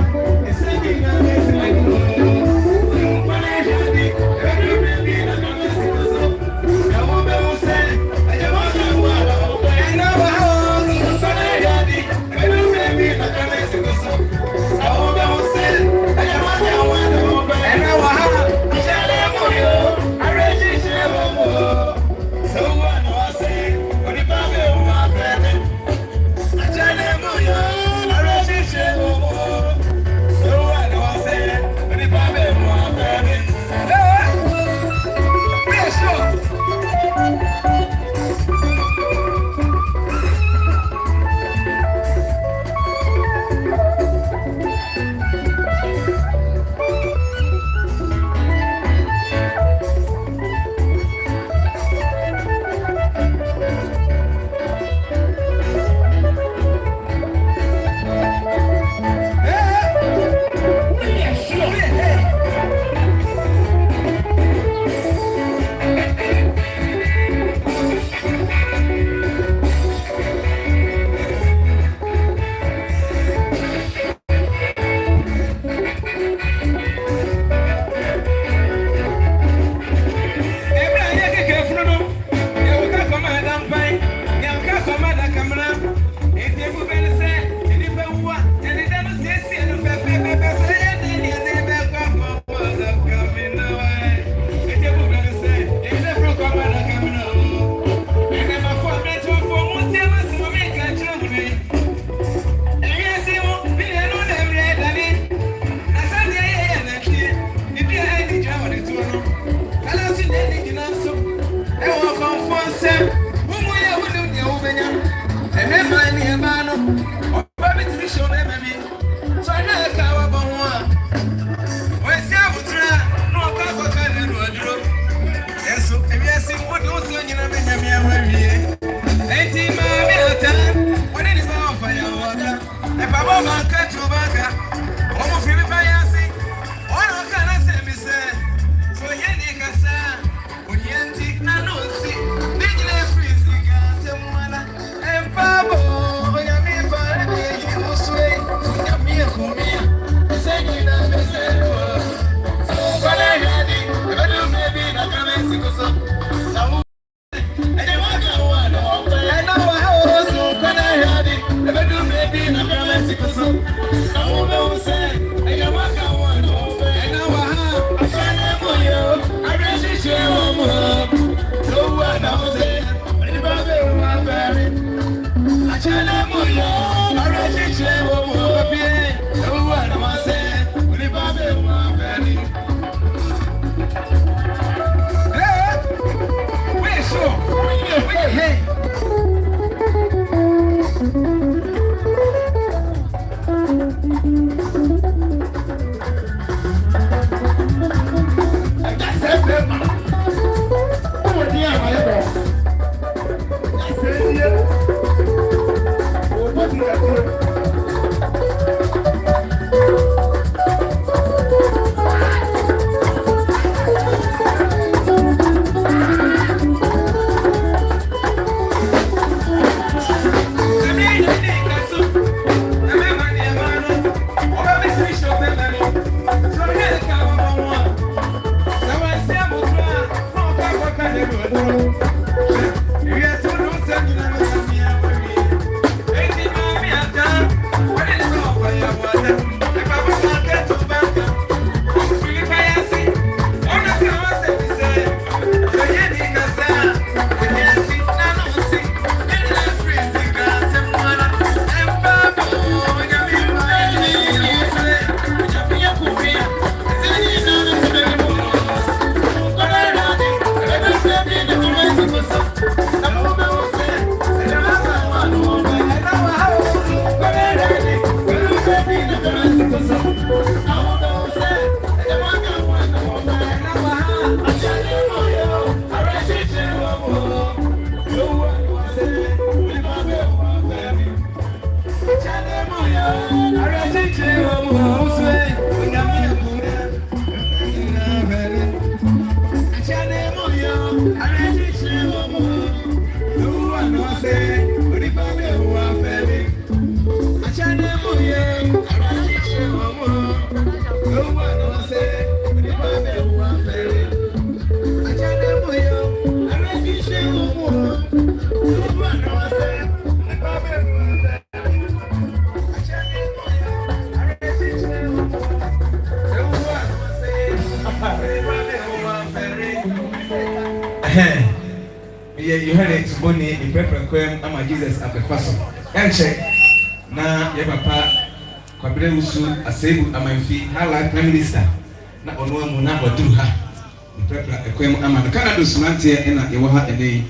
It's Boni, in Prepaquem, and my Jesus at the first. And check now, your papa, Kwabreusu, Aseibu Amanfi, Hala Prime Minister. Not on one number do her. In Prepaquem, Aman Canada Sumantia, and I will have a name.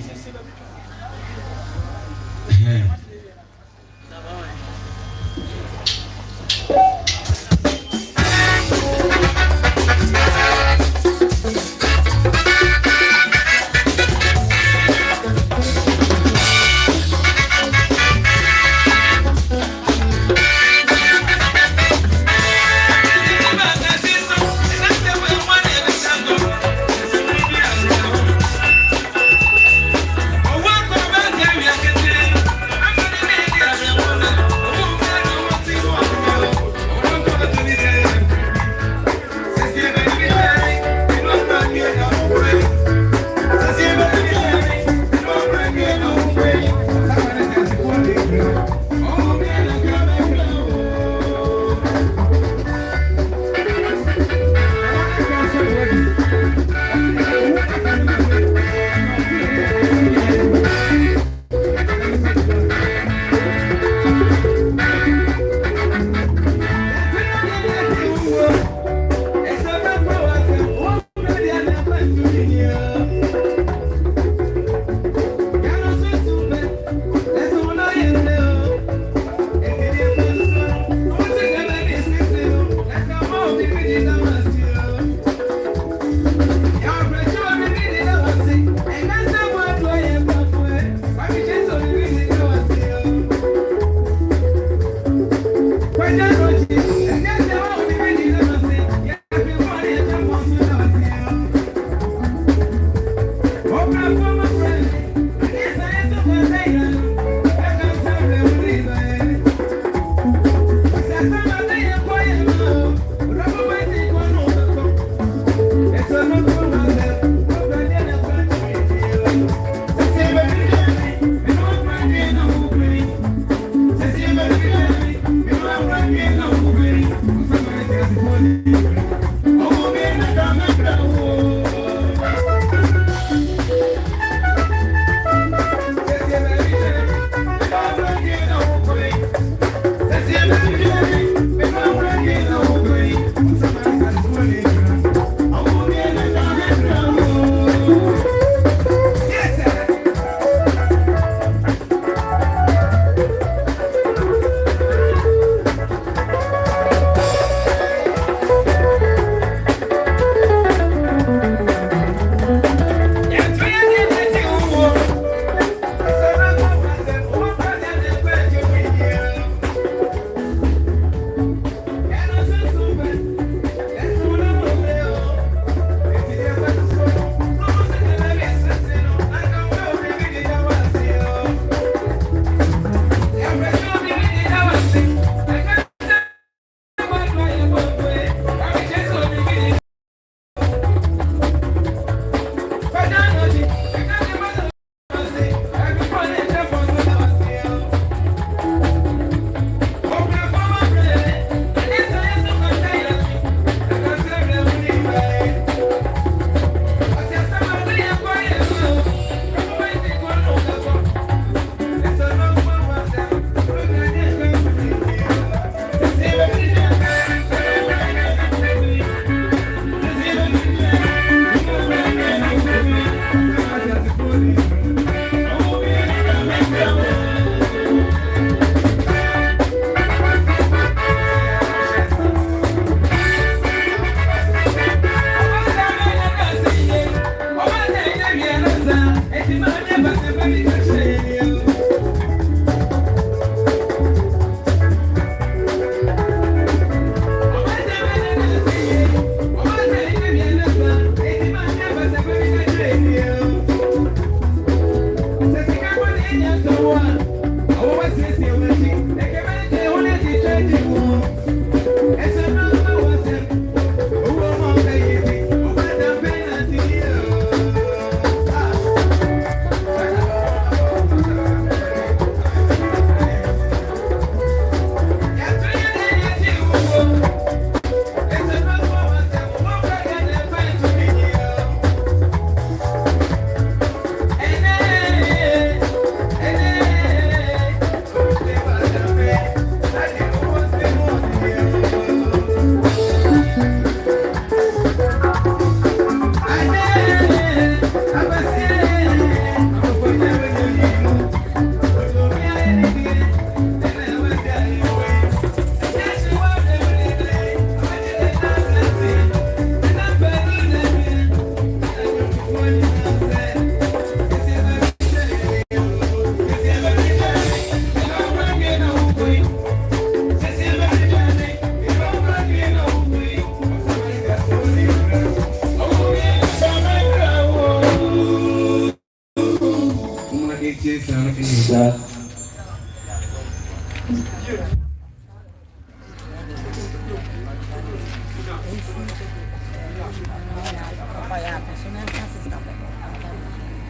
Yes, sir.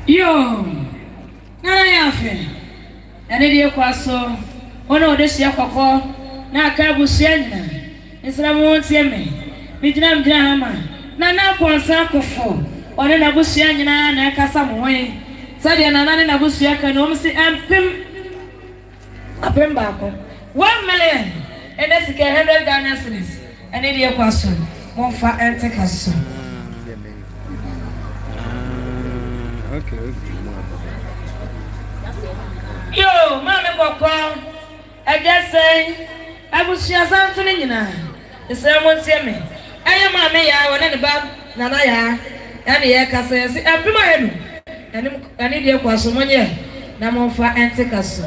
Yo, na yafe. Ene die kwaso. Ona odesi akoko na aka busia nyina. Nsra mo ntie me. Mijina hama. Na kwansa akofo. Ona na busia nyina na akasa mo hwe. Sadia na busia ka no msi apem baako. 1 million. Ene sike 100 Ghana cedis. Ene die kwaso. Mo fa ente kaso. Okay. Yo, mama boko. I just say I will share something nyina. Ese mo ntie me. Aye mama ya wona ne ba nana ya. Ya ne ye ka say si apima henu. Ani de kwaso monye na mo fa ente kaso.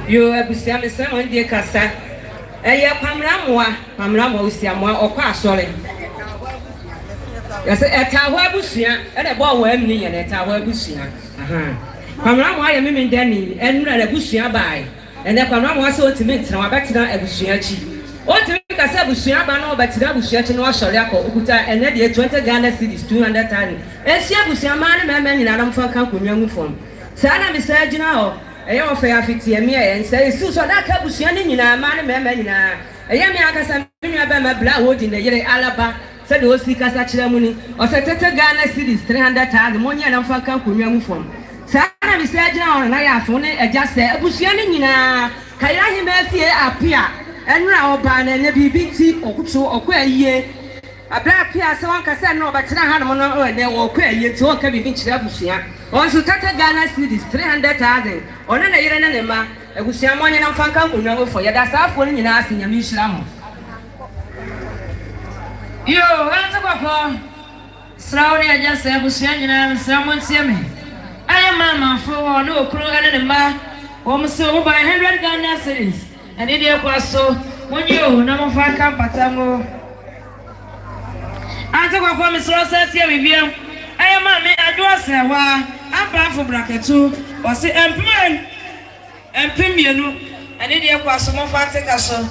Yo abusia me se mo de kasa. Eye pamra mo usia mo okwa asore. Yes, etaho abusia ene bo wa amni ye etaho abusia. Aha. Kwamra mo aye me ndani enura na abusia bai. Ene kwamra mo ase otimi ntra wa betina abusia chi. Otimi ka se abusia ba na obetina abusia chi no osore akọ okuta ene de 20 Ghana cedis 200,000. Esi abusia ma ne mema nyina na mfa kan konwa mu fom. Sa na me sa gina ho. Eye ofa ya fiti emi e nsa esu so da ka abusia ne nyina ma ne mema nyina. Eye me akasa me nwa ba ma bla hodi na yere alaba. Said the Osi Casa Chiramuni, or Satata Ghana cities 300,000, Monia and Fankan Kunyamu from. Sana is said down, and I have only just said, Busianina, Kayani Murphy appear, and now ban and BBT or Kucho or Quay ye. A black pier, so one can say no, but I had one or they will quay ye to can be Busia. Also, Tata Ghana cities 300,000, or an Iranema, a Busiamonian and Fankan Kunyamu for you. That's half one in asking a Mishlam. Yo, what's up, Slowly, I just said, Busian, someone see me. I am mamma for no crew and a ma, almost so by 100 Ghana cedis. And it was so when you no more Patango. I took a promise, Rosa, here with you. I am mammy, I do say, I'm bound for bracket too, or say, and Pimiano, and it was some more so.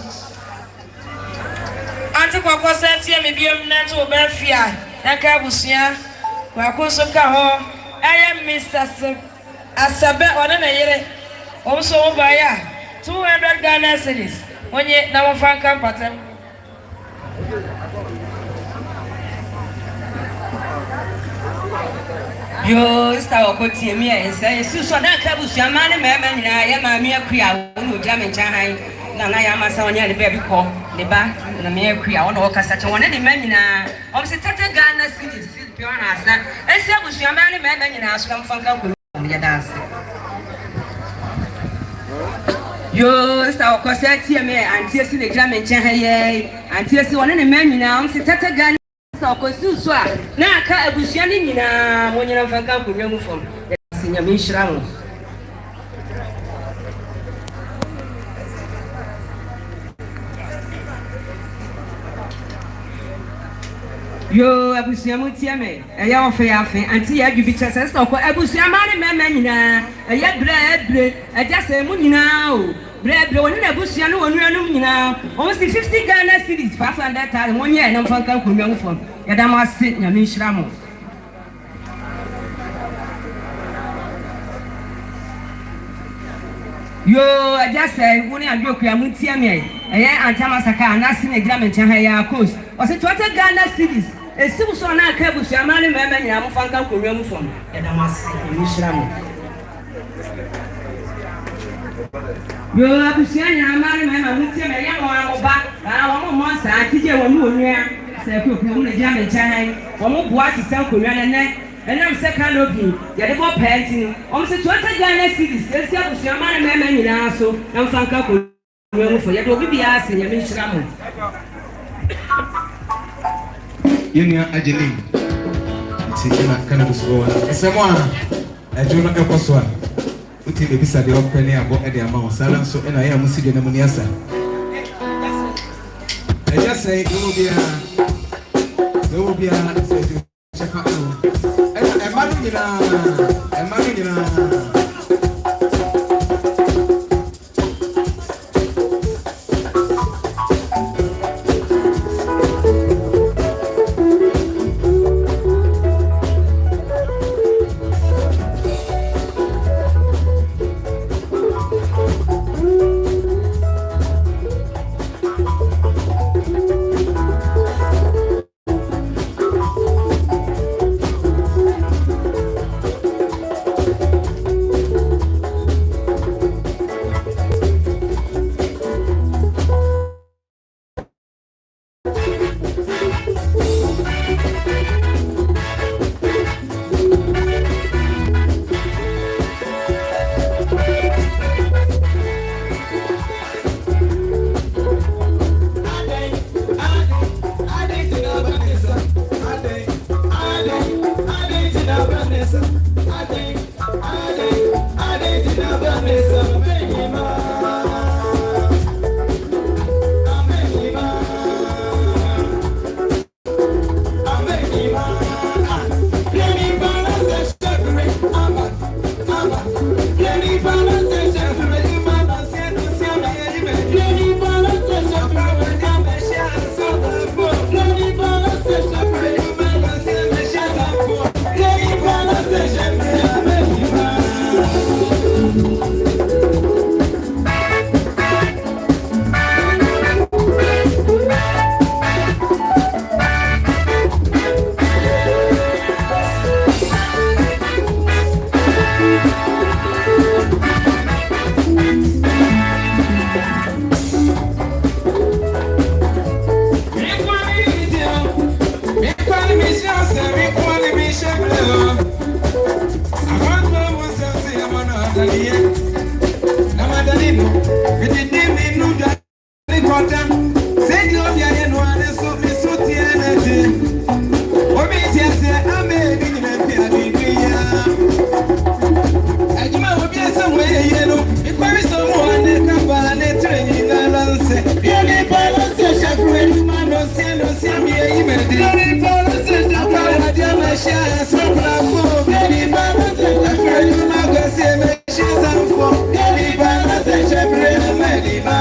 Ante kwa kwa senti ya mibiyem neto obefia Naka busia Kwa kusuka ho Aya Mr. Asabe Wanana yere Omso mbaya 200 Ghana cedis Onye na wafanka mpata Yo sta wakoti emi ensa Yesu so naka busia mane meme nyina ya mami akuya Wonu ojame nchahan na ya masa onye le baby ko le ba na me akuya wona okasa che wona de manyina o se tete Ghana cedis bi ona asa esi abusua mane meme nyina aso mfanka ko ya dance yo sta wakosa tie me anti esi le ojame nchahan ye anti esi wona ne manyina o se tete Ghana Okosu so a na aka abusua ni nyina mo nyina mfanka konwa mu fom sinya me hira mo yo abusua mu tie me eya ofe ya afen anti ya dwubi chese so ko abusua ma ne mema nyina eya bre eja se mu nyina o bre woni na abusua no wonu anu nyina almost 50 Ghana cedis 500,000 mo nyɛ na mfanka konwa mu fom ya da ma se nya me hira mo yo eja se woni adwokua mu tie me eya antama saka na se na gira me nchen ha ya coast o se 20 Ghana cedis esibu so na aka abusua ma ne mema nyina mo fanka konwa mu fom ya da ma se nya me hira mo yo abusia nyina ma ne mema mu tie me ya mo amoba na mo monsa atije wonu onua se ko ko mu na gira me nchen ha wo mo boa sisa konwa ne enam se kanobi ya de bo penti o se 20 Ghana cedis esi abusia ma ne mema nyina so na mfanka konwa mu fo ya do bibia se nya me hira mo Yenya ajeli tikina kana buswa esemwa ejuno ekoswa uti be bisa de opene abo e de ama sala so ena ya musije na muniasa eja say do bia say check out ena emanu nyina Namadalino, with the dim no Kwarteng. Say you are the one so me so tianity. Or me just say I'm making a piano. I come out here somewhere, you know. If there is someone that can buy a train, I'll say, Yelly Palace, Shafred, Mano, Sano, Samia, Yelly Palace, Akala, Shah, Sopra, Yelly Palace, Afraid of Magazine, she's on for Yelly Palace, Shafred, Melima.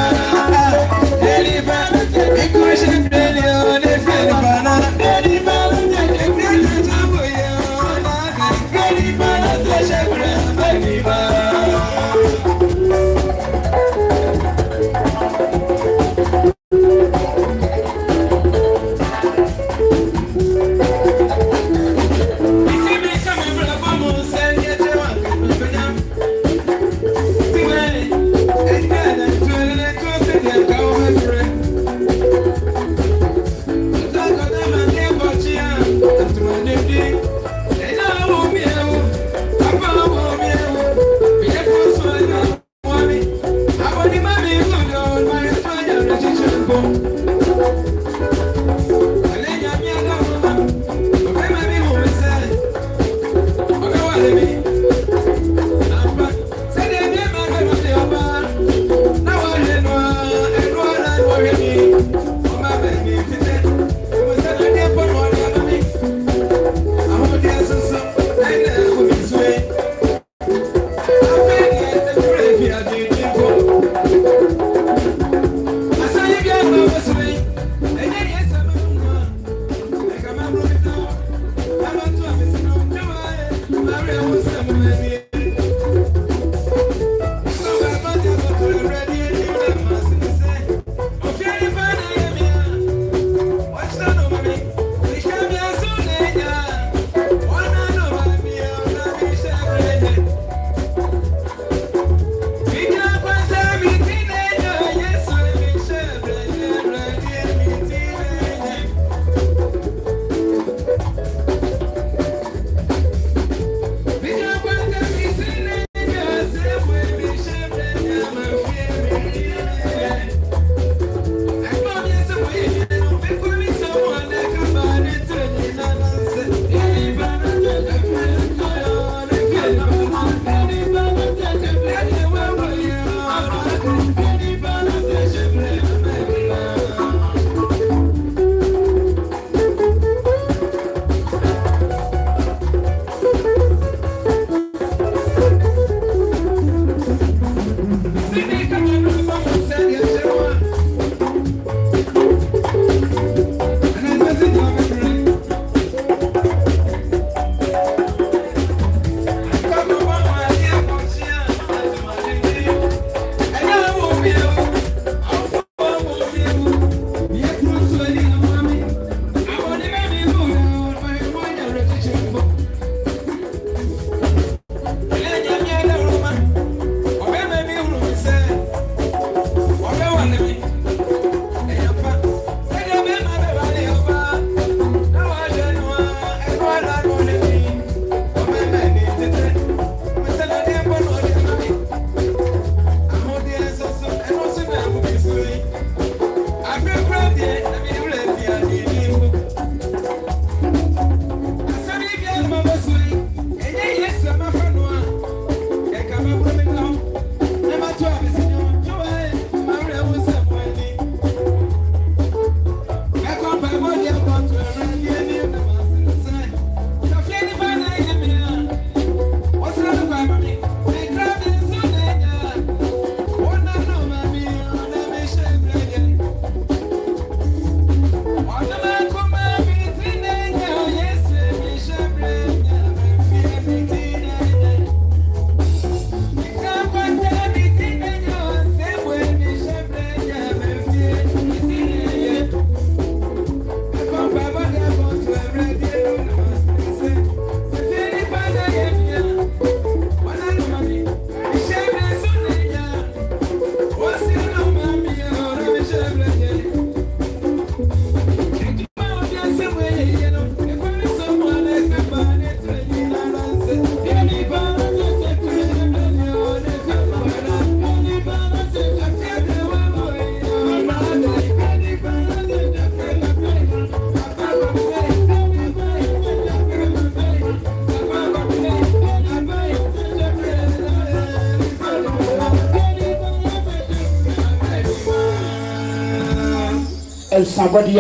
somebody.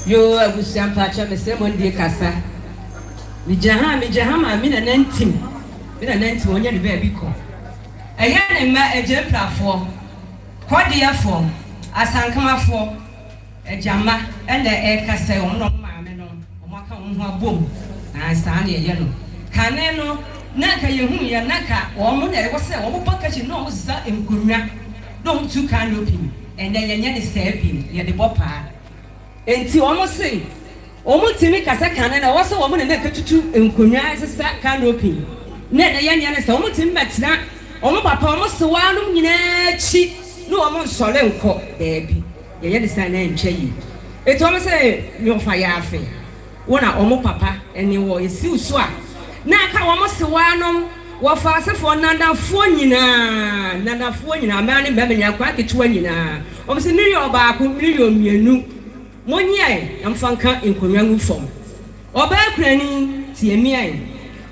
Yo, I was some patch of the same one, dear Cassa. Mijahama, Mina Nentim. Mina Nentim, when you're the baby call. A young and my agent platform. Quite dear form. As I come for a jamma and the air cassa on no mamma, or Maka boom. I stand here yellow. Caneno, Naka, you whom you're Naka, or Mona was a whole package in nose in Kunya. Don't too kind looking, and then you're stepping, you're the bopper. And to almost say, almost to make as I can, and I was a woman and make it to in Kunya as a sack can open. Net the young is almost in Batsna, almost almost the one in cheap, no almost solemn court, baby. You understand and change. It's almost a no fire thing. One are almost papa, and you were a seal swap. Now, come almost the one. What fast for Nana Fonina, Nana Fonina, man in Babia, quite a 20 now. Obviously, New York back with million you 1 year, I'm Fanka in Korean form. Or back planning, TMI.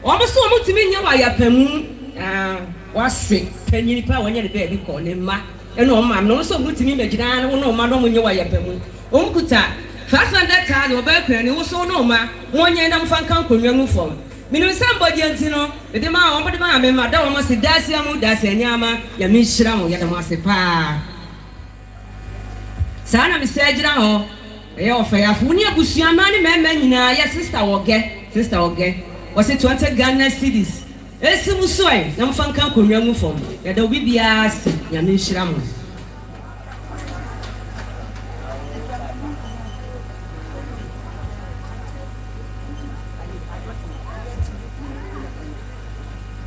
Almost almost to me, you are Pemu, was sick, 10 years power when you're the baby call him Ma. And no, I'm not so good to me, but I don't know, Madame, when you are Pemu. Unkuta, fast on that time, or back planning, also no ma, 1 year, I'm Fanka Korean form. Minu somebody ntino ede ma ombode ma me ma da wo se dasi amu dasi anyama ya mi hira mo ya da mo se pa sa na mi se gira ho e ofa ya fu ni abusua ma ni mema nyina ya sister oge wo se 20 Ghana cedis esimu so e na mfa nkan konwa mu fom ya da obi bia si ya mi hira mo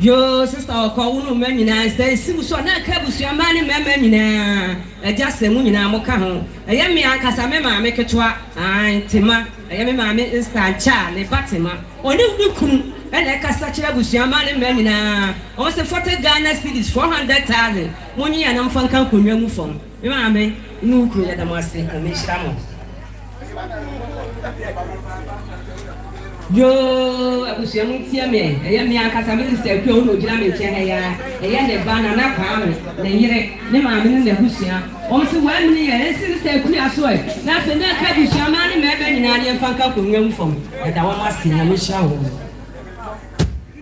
Yo, sister, call no man in I say, so na cabus your man in Mamma, just a moon in Amoka. I am me, Casamema, make a twa, I, Tima, I am my instant child, a Batima, or no coon, and I can such a bush your man in Mamma. Also, 40 Ghana cities, 400,000. 1 year and I'm from Cancun, young from. Mamma, no clue at the master, and Miss Ramo. Yo, I was young here, me. I am young Casamil, no Jamie, and the banana palm, the year, the mamma in the Husia. Also, 1 year, and sister, clear soy. Nothing that can be shaman, maybe in Indian Fanka young from, and I was in a Michelle.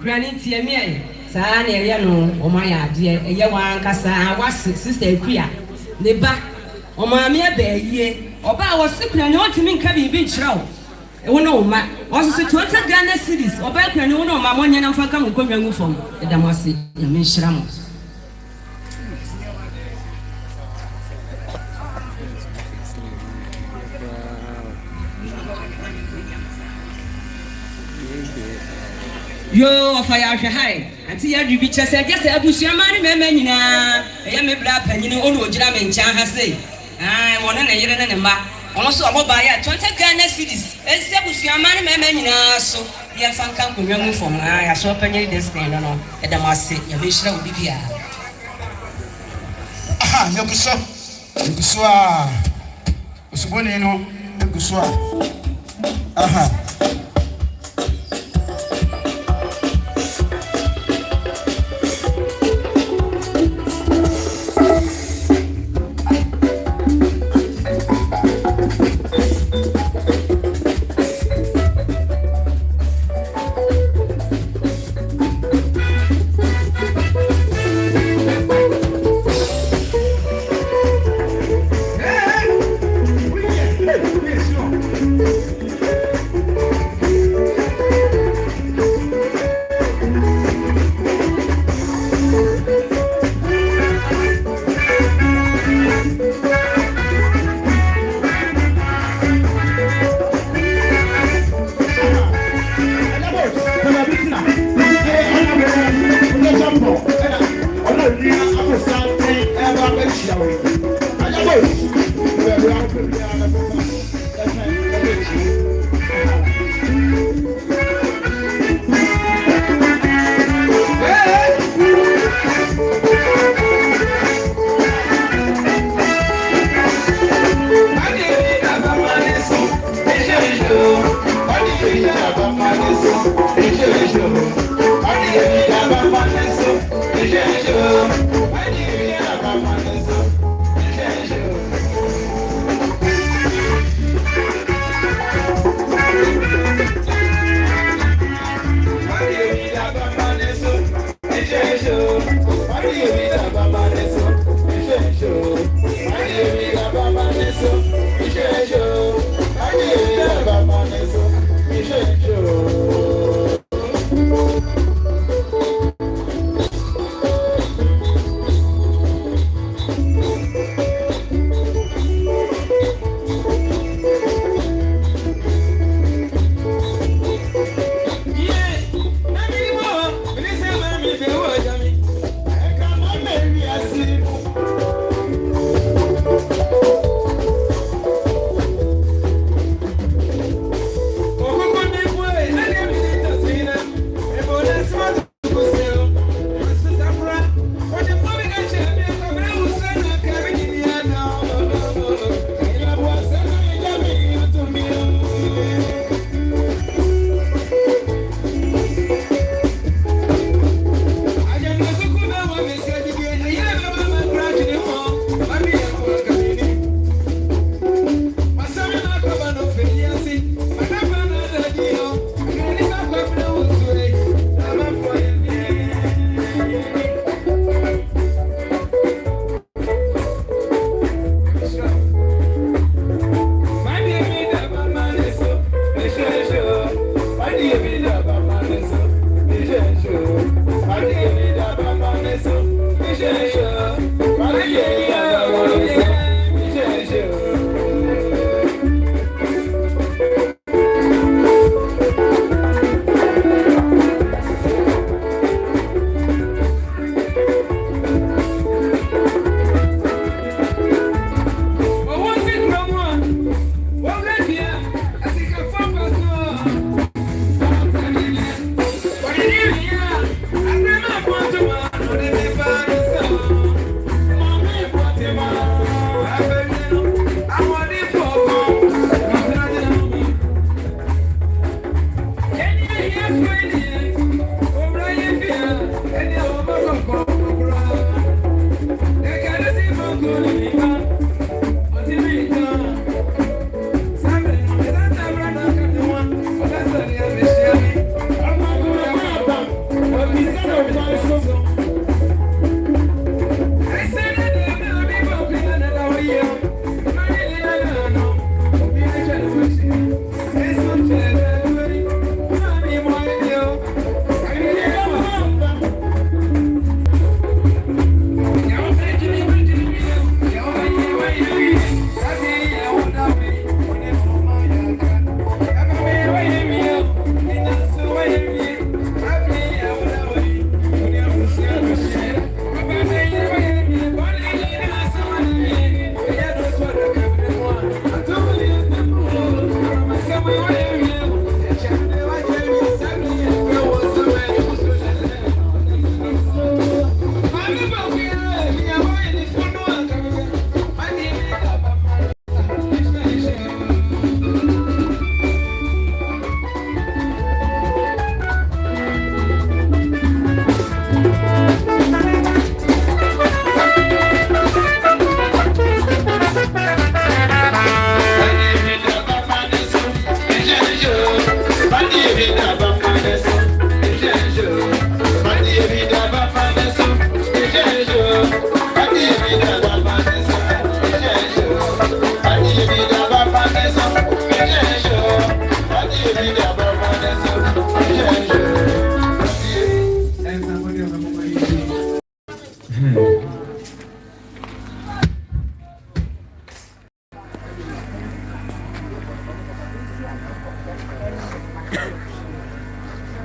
Granny Tiamia, San Ariano, oh my dear, a young one Casa, was sister Quia. The back, oh my mere bay, or I was sick and not to me cabin beach row. Oh no, ma. Also, 20 Ghana cedis. Or back when you know my money and Fanka will come young from the Damasi, the Mishramos. Yo, fire high. Until you be just said, yes, I was your money, man. I am a black and you know, all Jam and Chan has said. I want a year and a ma. Also, I'm buy 20 Ghana cedis. And step with your money, man. So, you have Fanka will young from I saw penny this thing, no, at the Masi, your mission will be here. Ah, no, so. So, one, you know, so. Aha.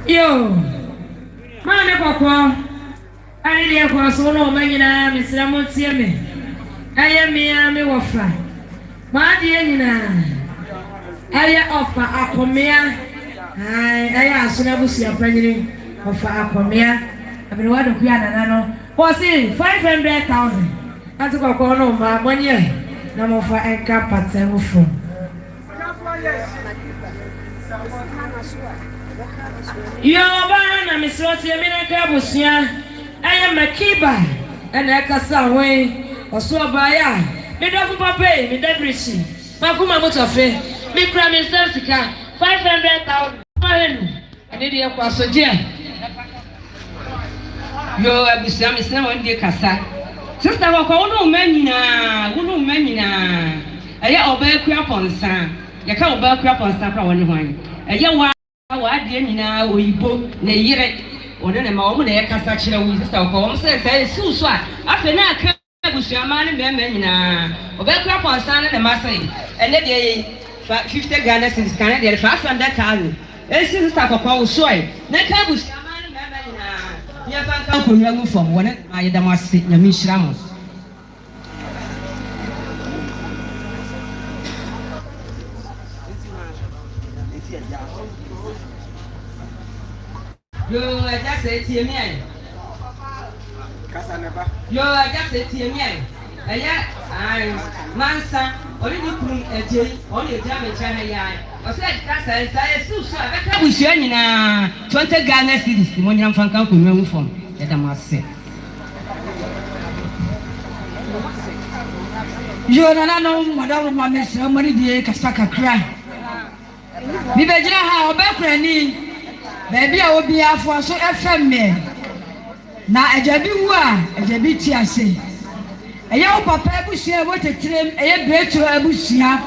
Yo, mane kwa ali dia kwa so no manyina misira montie me aye me me wofa ma die nyina aye ofa akomea aye asuna busia panyini ofa akomea abiri wado kuya nana no o si 500,000 ati kwa no ma monye na mofa enka patengu fo yo bana misroti emina ka busia aye makiba ana kasa we oso baya me do papa me debrishi makuma motofe me kra me sika 500,000 mahenu ani dia kwa soje Yo abusua me sena won die kasa. Sister ko ko no manyina, wo no manyina. Eye oba akua ponsa. Ye ka oba akua ponsa pra woni hwan. Eye wa die nyina oyibo na yire. One na ma wo na ye kasa kire wo sister ko wo se susu a afa na aka abusua ma ne be manyina. Oba akua ponsa na ma sai. Ene de 50 Ghana cedis kan de 500,000. Sister ko ko so ai. Na ka abusua ya fanka ko nyagu fom wona ayeda mase na mishira mo yo aja se tie mi ai kasa neba yo aja se tie mi ai aya ai mansa ori ni kunu eje ori eja me cha ha ya ose kasa sa susu abeka bushia nyina 20 Ghana cedis mo nyam fanka ko nyagu fom yeda mase yo na no madam ma me sra mari die kasa kakra bi be jira ha obekura ni baby a obi afo so fm me na ajabi wu a ajabi ti ase eye o papa abusia wo tetrem eye bretu abusia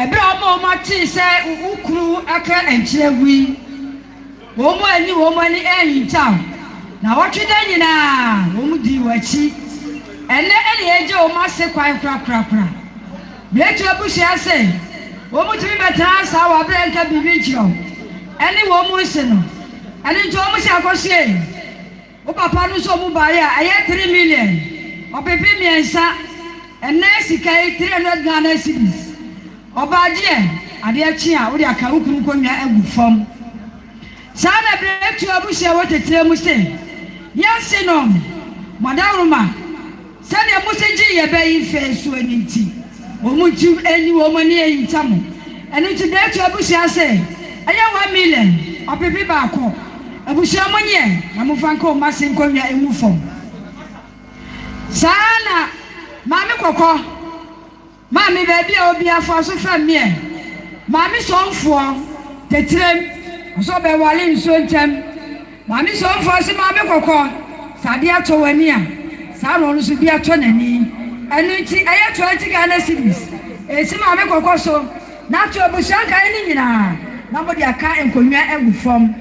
ebe o ma ti se ukuru aka enchire wi wo mo ani ehinta na wotwe da nyina wo mu di wachi ene eje o ma se kwan kra bretu abusia se wo mu ti betra sa wa bre nka bibi nchiro ene wo mu se no ene njo mu se akosie o papa no so mu ba ya aye 3 million o pepe miensa ene sika 300 Ghana cedis obaje ade achi a wo de aka ukuru konwa agu fam sana bretu abusia wo tetre mu se yase no madawruma sane museji ye be ife so aniti wo mu ti eni wo mo ne yintamo ene ti bretu abusia se aya 1 million opepe ba ko abusia mo nye na mo fanko ma se konwa emu fam sana mami kokko mami baby obi afo so famie mami sonfo tetrem so be wale nso ntem mami sonfo se mami kokko sade ato wani a sa no so bi ato nani enu nti aye 20 Ghana cedis esi mami kokko so na to obusia kan ni nyina na mo dia ka enkonwa egu fam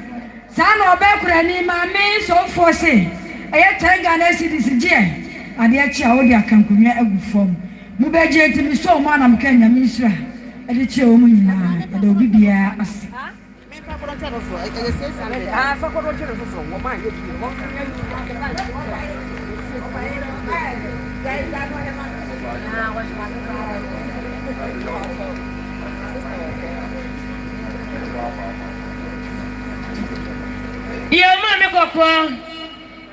sa no obekura ni mami sonfo se aye 10 Ghana cedis je ade achi a wo dia kan konwa egu fam mu beje timi so ma na mka nya misra ade chi o mu nyina ade obi bia ase me fa ko ntero so e je se sande fa ko ntero so wo ma ye bi wo nya yo ma me kokko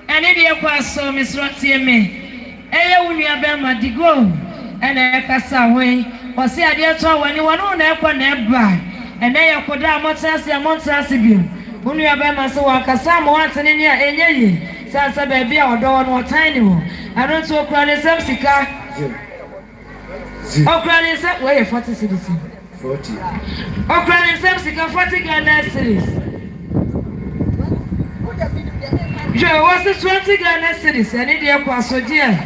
ane de kwa so misra tie me eye wunu abe ma digo ene kasa we o se ade to wani wono na ekwa na eba ene ye koda amotrase bi wunu abe ma so wa kasa mo atene ne a enyeyi sasa ba bia odo no tiny wo ado to okra ne sem sika okra ne se we 40 cedis 40 okra ne sem sika 40 Ghana cedis je was 20 Ghana cedis ene de kwa so je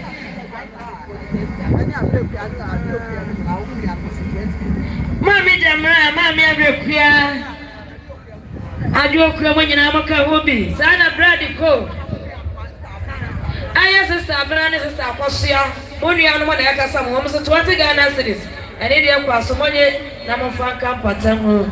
Mami jamra mami abrekua adwokura mo nyina maka hobi sana bradi ko aya sister brani sister akosia onu anu mo na yakasa mo so 20 Ghana cedis ene de kwa so monye na mo franka patam ho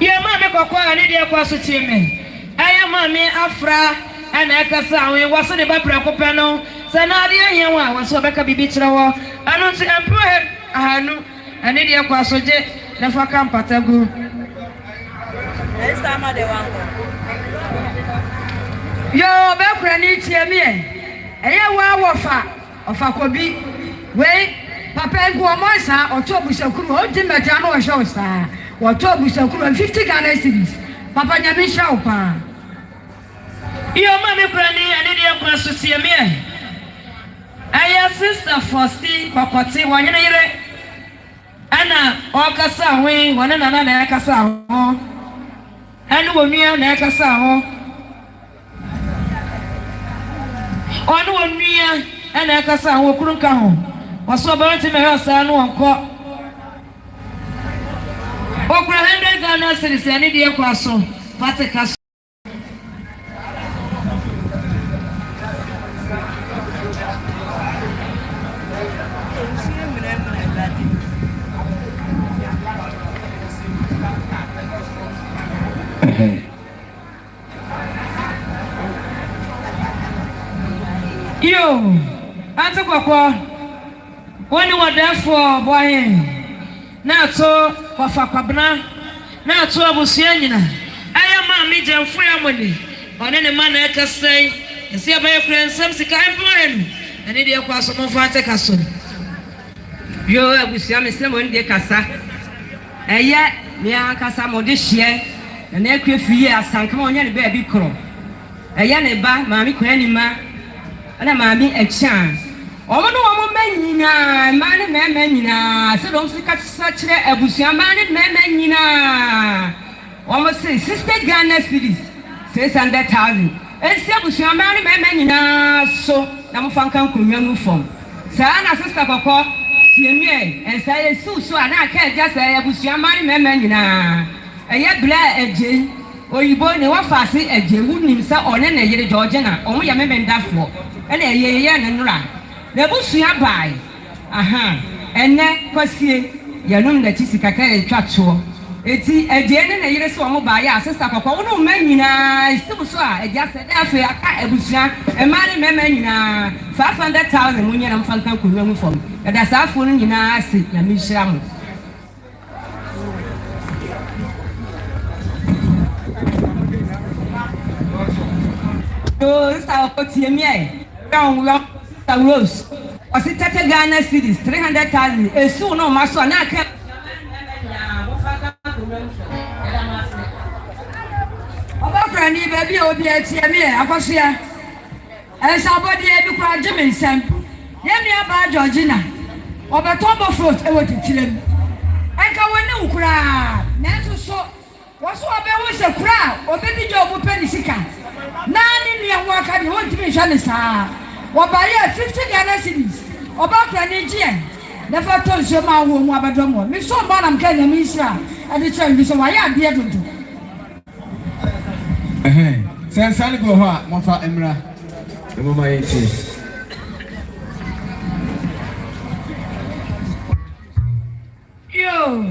ye mami kokko ene de kwa so time aya mami afra ana akasa we waso de babra kopɛ no sɛ na ade ahia wa waso bɛka bibi kyerɛ wɔ ano nti employer ahanu ane de kwa so je na fa ka mpatagu esta ma de wango yo bɛkura ni tie mi ɛyɛ wa wofa ofa kobi we papa nko mo sa oto busakuru o di meta no hwe sa oto busakuru 50 Ghana cedis papa nyame shaw pa iyo mami kurani ane de kwa so tie mi aya sister Fosti kokoti wanyene yire ana okasa hwen wona nana na ekasa ho anu wonua na ekasa ho onu wonua ana ekasa ho kurunka ho waso baranti me hosa no onko okura 100 Ghana cedis ani de kwaso fatika Yo, ante kwakwa. Woni wadafo boy. Na to wafa kwabna. Na to abusua nyina. Aya ma me jamfo ya moni. One ne ma na ekasai. Esi abaye kura nsam sika employen. Ane de kwa so mo fa ate kaso. Yo abusua me se mo ndi kasa. Eye me akasa mo de hye. Na ekwe fiye asanka mo nya ne ba bi kro. Eye ne ba ma mi kwa ni ma. Ana mami echan omo no omo manyina mani manyina se don fika tsa kire abusua mani manyina omo say 60 Ghana cedis 600,000 esi abusua mani manyina so na mo fanka kunwa mu fom sa na sister kokko tiemie ensa yesu so ana aka eja sa abusua mani manyina eye bla eje oyibo ne wafase eje wunim sa one na yire George na omo ya memendafo ene yeye na nura na busua bai aha ene kwasie yanum na chisika ka etwacho eti eje ne na yire so omo bai a sister kokko wonu manyina isibuso a eja se da afi aka ebusua emari manyina 500,000 munya na mfanka kunwa mu fom da safo no nyina ase na mishira mu yo sa otiemie down Rose was it 30 Ghana cedis 300,000 esu no maso na ka oba frani baby obi atiemie akosia esa body e bi kwa jimensem ye nua ba Georgina obetombo fruit e wotitirem enka woni ukura na so waso obewo se kura obebi je obu penisika nani ni awaka ni won timi hwa ne saa wobaye 50 Ghana cedis oba kra ne gie na fa to nso ma wo mu abadomo mi so ba na mka nya mi isra ade chen bi so wa ya de dodo Sensani go ho a mo fa emra mo ma yeti yo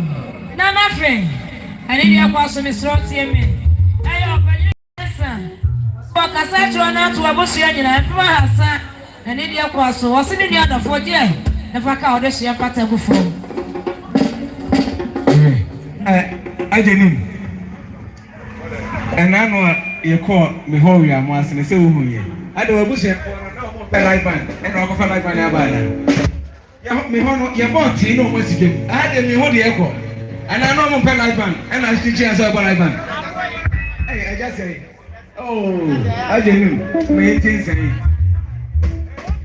nana friend ani dia kwa so mi sro tie me ayo obanyi san wakasa chiro na to abusua nyina mpema hasa ani dia kwa so wose ni dia dafo je na fa ka ode hia pata gufo ajenim enano ye ko me ho wi amo asene se wo huye ade wabusua na mo pe live band ena ko fa live band abana ya me ho no ye bo ti no mo sike ade me ho de e ko ana no mo pe live band ena stichi asa ba live band I just say oh ajenim me tin say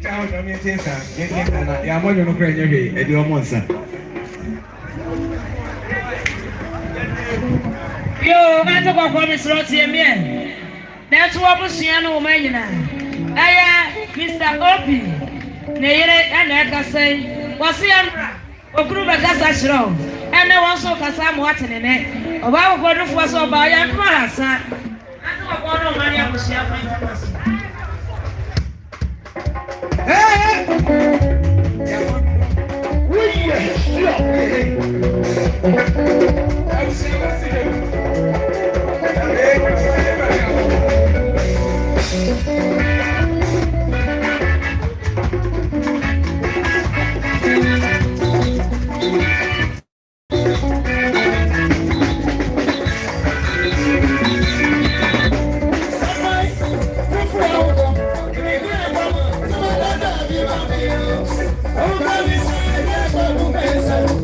tawo no me tin sa ye na ya mo no kra nya hwe e de o mo nsa yo ante kwa mi sro tie me na to abusua no ma nyina aya Mr. Obi ne yere ana kasai wasi amra okuru ba kasa chiro ene won so kasa mo atenene oba ko do fo so ba ya ntuma hasa ante kwa no ma ya abusua fa international Oh,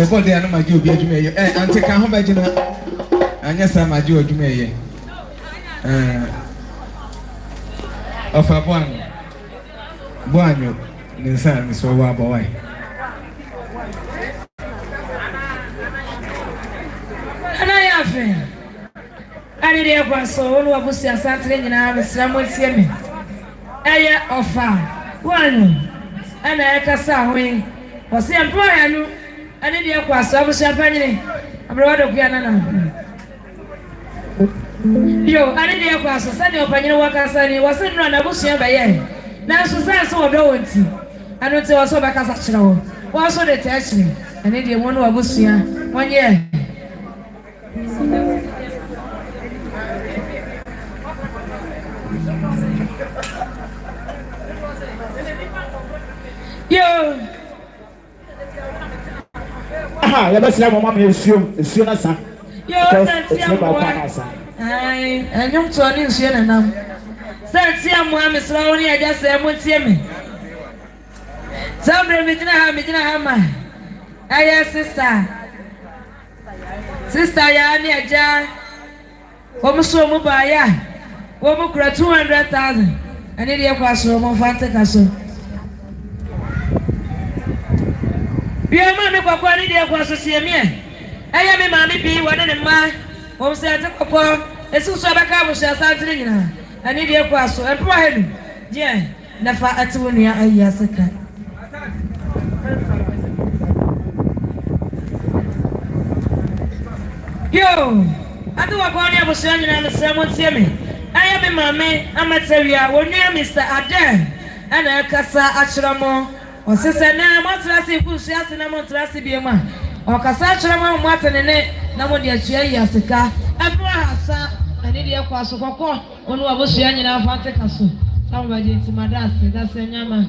Me bought the animal you be a and take a home by dinner. And yes, I'm a Jew of Jumay. Of a one, the son is so well boy. And I have him. I did a one so who was a Saturday and I was somewhere see me. Aya offer one and I can say, was the employer. I did a quas, I was champagne. I'm proud of Yana. Yo, I did a quas, I said, Opinion workers, and it wasn't run a bush by ye. Now, Susan saw no one. I don't say also back as a show. What's so detached me? I need one who was here 1 year. Yo. Ya basi ya mama nsuo na sa. Yo, ai, anyum to ni nsuo na nam. Santi amu amesra woni aja se mu tie me. Sambre me gina ha ma. Aya sister. Sister ya ni aja. Wo so mu ba ya. Wo mu kura 200,000. Ani de kwa so mo fante ka so. Bia ma me kwakwa ni de kwa so sie me. Aya me ma me bi wona ne ma. Wo se ate kwakwa esu so abaka bo sha santire nyina. Ani de kwa so empo helu. Je, na fa atu nua aya saka. Yo, atu wakwa ni abosha nyina no sra mo tie me. Aya me ma me amatawia wonua Mr. Aden ana kasa achiramo Osese na motrasi kusia na motrasi biema. Okasa kyerɛ ma mo atenene na mo de atua yi asika. Abra asa ani de akwa so kokɔ. Onu abosua nyina fa te kaso. Samu ba je nti madase da se nyama.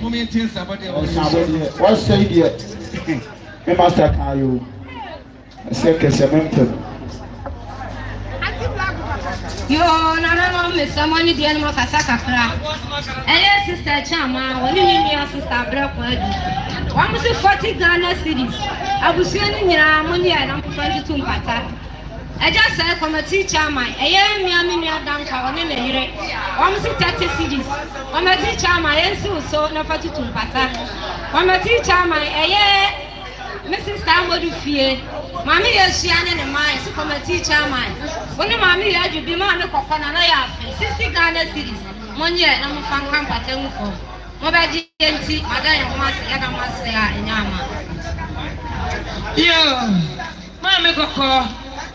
moment somebody What's the idea? Me master Kayo. I say Kesemento. Yo, no, Miss Someone, the animal Kasaka. And your sister Chama, when you need your sister Brockwood. 140 Ghana cities. I was sending your money and I'm 22 Pata. I just said, come a teacher, my a young me a dancer on in a year. 30 cities. I'm a teacher, my answer, so no 42 Pata. I'm a teacher, my a year. Mrs. Tambo fear. Mammy is Shannon and mine, so come a teacher, mine. When the mammy had you be man of Coconaya, 60 Ghana cities. 1 year, and I'm a fan campaign for. Mobile GNT, Madame Master, and Yama. Yo, Mamma Coco,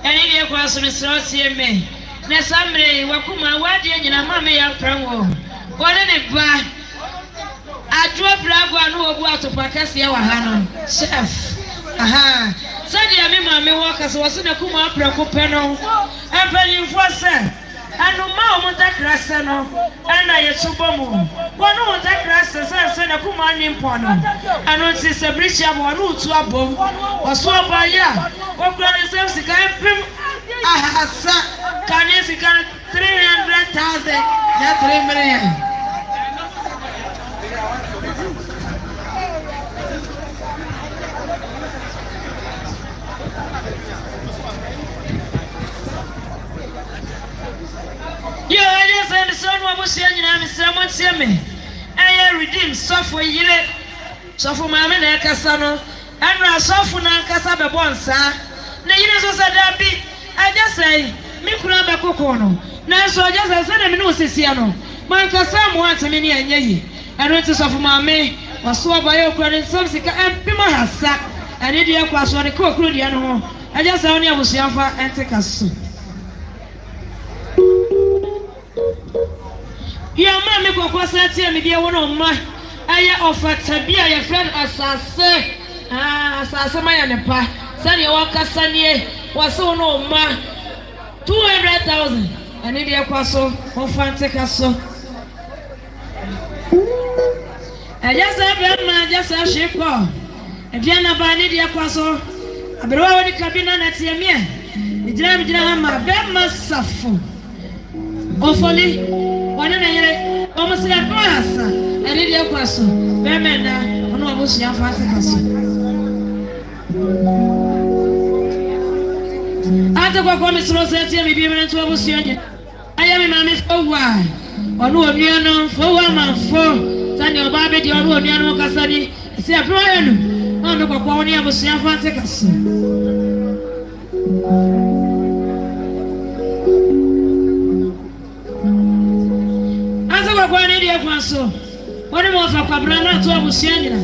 and India was Miss Rossi and me. Nessambre, Wakuma, Wadian, and Mammy out from home. What in it, bad? I drove Bravo and water Pacasia Hano, chef. Aha, Sadia, Mammy Walkers was in a Kuma Procopeno, and Penny Fossa. And no more that grassano, and I at Subomo. One of that grass and send a command in Pono. And on Sister Bridge, I want to a bomb or swap by ya. What grand is the guy? I have sat Canesican 300,000, not 3 million. Yo, I just said the son was saying, I'm someone see me. I redeem software yet. So for my man, Cassano, and I saw for Nancasaba Bonsa. Now, you know, so that bit. I just say, Mikulaba Cocono. Now, so just as I know, Siciano. My Cassam wants a mini and ye. I went to suffer my me, was swore by your credit, Subsica and Pima has sat. And India was what the cook really animal. I just only was young for and take a soup. Your mammy was saying, me dear one of my. I offer Tabiri, your friend, as I say. Sasama and the pa. Sunny Walker Sunny was so no ma. 200,000. And India Quasso, or Fantica so. I just have man, just a ship call. And Diana Banidia Quasso. I've been over the cabin at Yamia. The drama, Ben must suffer. Hopefully, one and a year, almost a class, and India Quasso, Bemenda, one of us young fantasy. After what comes Rosetti, maybe even to us young. I am a man for why, or no, Miano, for 1 month, for Sandy Baby, your own Yano Cassani, say a Brian, on the Quaponia was young fantasy. What was a Cabrana to Abusiana?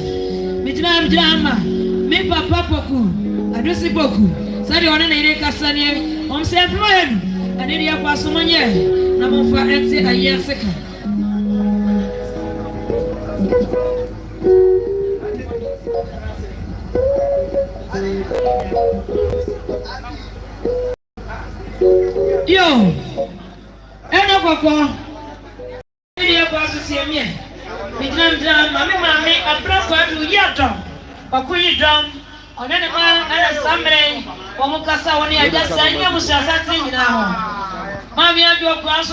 Midnight drama, me papa poku, I do see boku. Sadi on a Cassania, on Saint Brian, and India Passomania, number 4 and a year second. Yo, and a papa. India Passomania. Mammy, a proper to Yatom, or Queen Drum, or any man and a Samurai, or Mukasa, when you just sang, you was a satin now. Mammy, I go across